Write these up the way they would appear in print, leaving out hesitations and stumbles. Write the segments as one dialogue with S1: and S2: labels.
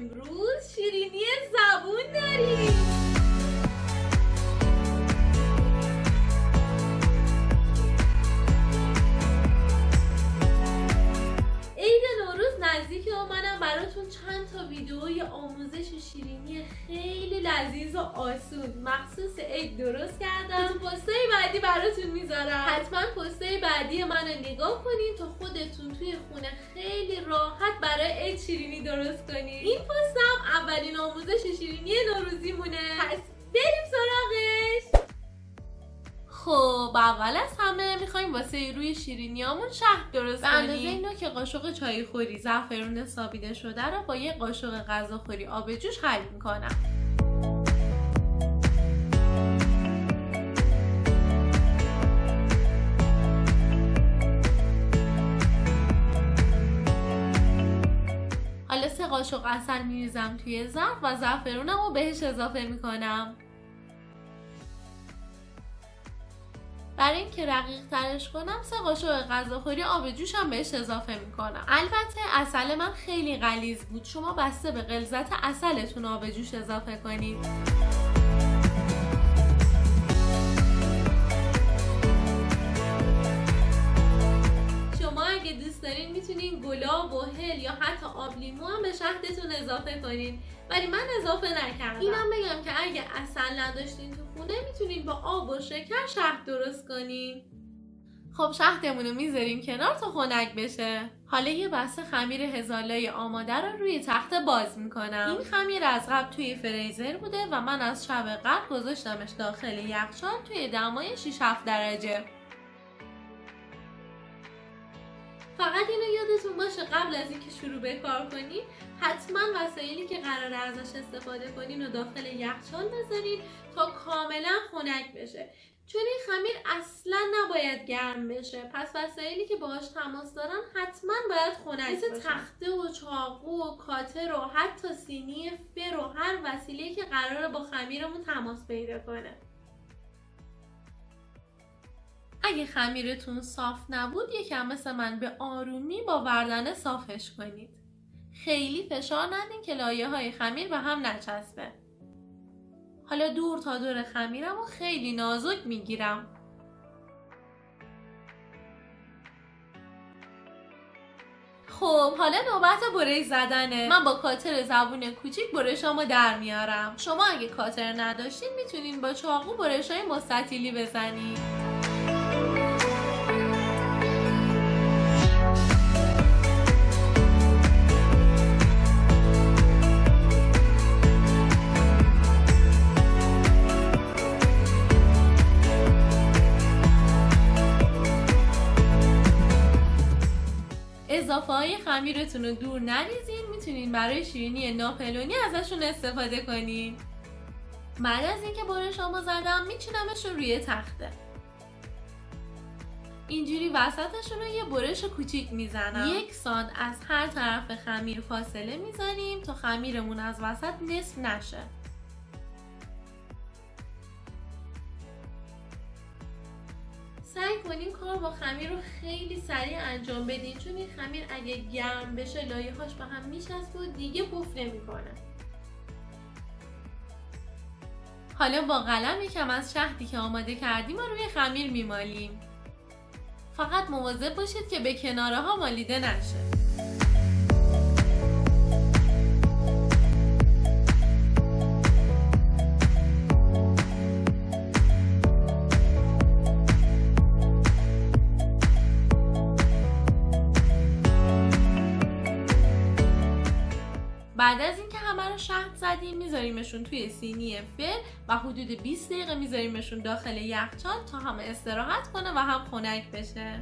S1: امروز شیرینی زبون داریم. عید نوروز نزدیکه و منم براتون چند تا ویدئوی آموزش شیرینی خیلی لذیذ و آسون مخصوص عید درست کردم. تو پستای بعدی براتون میذارم. حتما پستای بعدی منو نگاه کنین تا خودتون توی خونه خیلی راحت برای عید شیرینی درست کنین. این پستم اولین آموزش شیرینی نوروزی مونه. پس بریم سراغش. خب اول از همه میخوایم واسه روی شیرینیامون شهد درست کنیم. به اندازه اینو که قاشق چای خوری زعفرون سابیده شده رو با یه قاشق غذاخوری آب جوش حل میکنم. حالا 3 قاشق عسل میریزم توی ظرف و زعفرونم رو بهش اضافه میکنم. برای اینکه رقیق ترش کنم 3 قاشق غذاخوری آب جوشم بهش اضافه میکنم. البته عسل من خیلی غلیظ بود، شما بسته به غلظت عسلتون آب جوش اضافه کنید. شما اگه دوست دارین میتونین گلاب و هل یا حتی آب لیمو هم به شهدتون اضافه کنین، ولی من اضافه نکردم. اینم بگم که اگه عسل نداشتین تو خونه میتونین با آب و شکر شهد درست کنین. خب شهدمون رو میذاریم کنار تا خنک بشه. حالا یه بسته خمیر هزالای آماده رو روی تخته باز میکنم. این خمیر از قبل توی فریزر بوده و من از شب قبل گذاشتمش داخل یخچال توی دمای 6-7 درجه. فقط اینو یادتون باشه قبل از اینکه شروع به کار کنین حتما وسایلی که قراره ازش استفاده کنین رو داخل یخچال بذارین تا کاملا خنک بشه، چون این خمیر اصلا نباید گرم بشه. پس وسایلی که باهاش تماس دارن حتما باید خنک بشه، مثل تخته و چاقو و کاتر و حتی سینی فر و هر وسیله‌ای که قراره با خمیرمون تماس پیدا کنه. اگه خمیرتون صاف نبود یکم مثل من به آرومی با وردنه صافش کنید. خیلی فشار ندین که لایه‌های خمیر به هم نچسبه. حالا دور تا دور خمیرم رو خیلی نازک میگیرم. خب حالا نوبت برش زدنه. من با کاتر زبون کوچیک برشامو در میارم. شما اگه کاتر نداشتین میتونین با چاقو برشای مستطیلی بزنید. اضافه های خمیرتون رو دور نریزین، میتونین برای شیرینی ناپلونی ازشون استفاده کنین. بعد از اینکه برشامو زدم میچینمش روی تخته. اینجوری وسطشون رو یه برش کوچیک میزنم. 1 سانت از هر طرف خمیر فاصله میذاریم تا خمیرمون از وسط نصف نشه. سعی کنین کار با خمیر رو خیلی سریع انجام بدین، چون این خمیر اگه گرم بشه لایه‌هاش به هم میچسبه و دیگه پف نمیکنه. حالا با قلم یکم از شهدی که آماده کردیم و روی خمیر میمالیم. فقط مواظب باشید که به کناره ها مالیده نشه. بعد از اینکه همه رو شهد زدیم میذاریمشون توی سینی فر و حدود 20 دقیقه میذاریمشون داخل یخچال تا هم استراحت کنه و هم خنک بشه.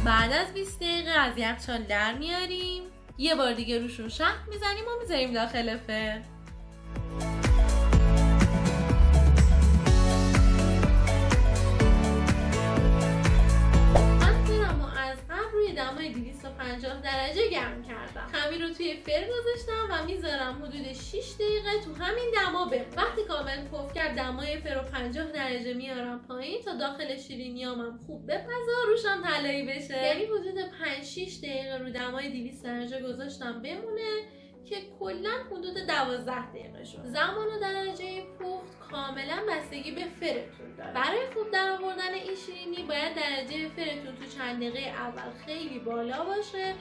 S1: بعد از 20 دقیقه از یخچال در میاریم، یه بار دیگه روشون شهد میزنیم و میذاریم داخل فر. دمای 250 درجه گرم کردم. خمیر رو توی فر گذاشتم و میذارم حدود 6 دقیقه تو همین دما بمونه. وقتی کامل پف کرد دمای فر رو 50 درجه میارم پایین تا داخل شیرینیامم خوب بپزه و روشم طلایی بشه. یعنی حدود 5-6 دقیقه رو دمای 200 درجه گذاشتم بمونه که کلا حدود 12 دقیقه شد. زمان و درجه پخت کاملا بستگی به فرتون داره. برای خوب درآوردن این شیرینی باید درجه فرتون تو چند دقیقه اول خیلی بالا باشه.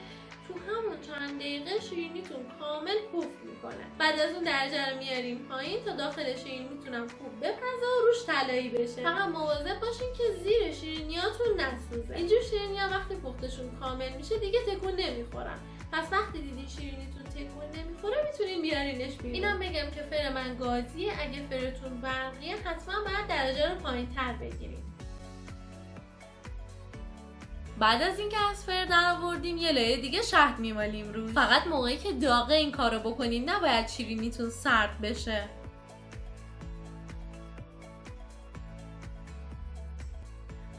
S1: تو همون چند دقیقه شیرینیتون کامل پف میکنه. بعد از اون درجه رو میاریم پایین تا داخل شیرینیتونم خوب بپزه و روش طلایی بشه. فقط مواظب باشین که زیر شیرینیاتون نسوزه. اینجور شیرینی‌ها وقتی پختشون کامل میشه دیگه تکون نمیخورن. پس وقتی دیدین شیرینیتون تکون نمیخوره میتونین بیارینش بیرون. اینم بگم که فر من گازیه، اگه فرتون برقیه حتما باید درجه رو پایین‌تر بگیریم. بعد از اینکه از فر درآوردیم یه لایه دیگه شهد میمالیم روش. فقط موقعی که داغه این کارو بکنین، نباید شیرینیتون سرد بشه.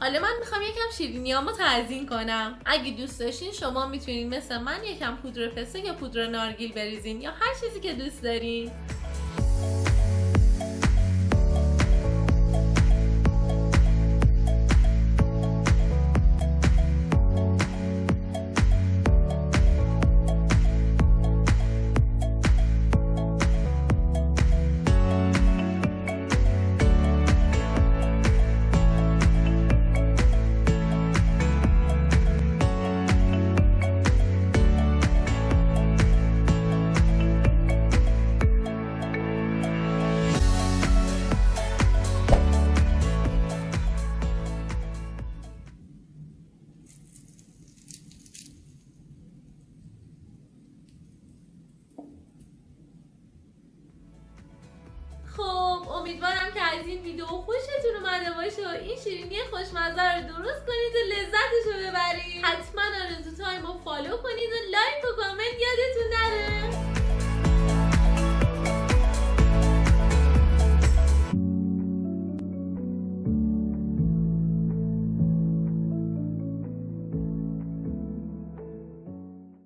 S1: حالا من میخوام یکم شیرینیامو تزیین کنم. اگه دوست داشتین شما میتونین مثل من یکم پودر پسته یا پودر نارگیل بریزین یا هر چیزی که دوست دارین. خب امیدوارم که از این ویدیو خوشتون اومده باشه و این شیرینی خوشمزه رو درست کنید و لذتشو ببرید. حتما آرزو تایم رو فالو کنید و لایک و کامنت یادتون نره.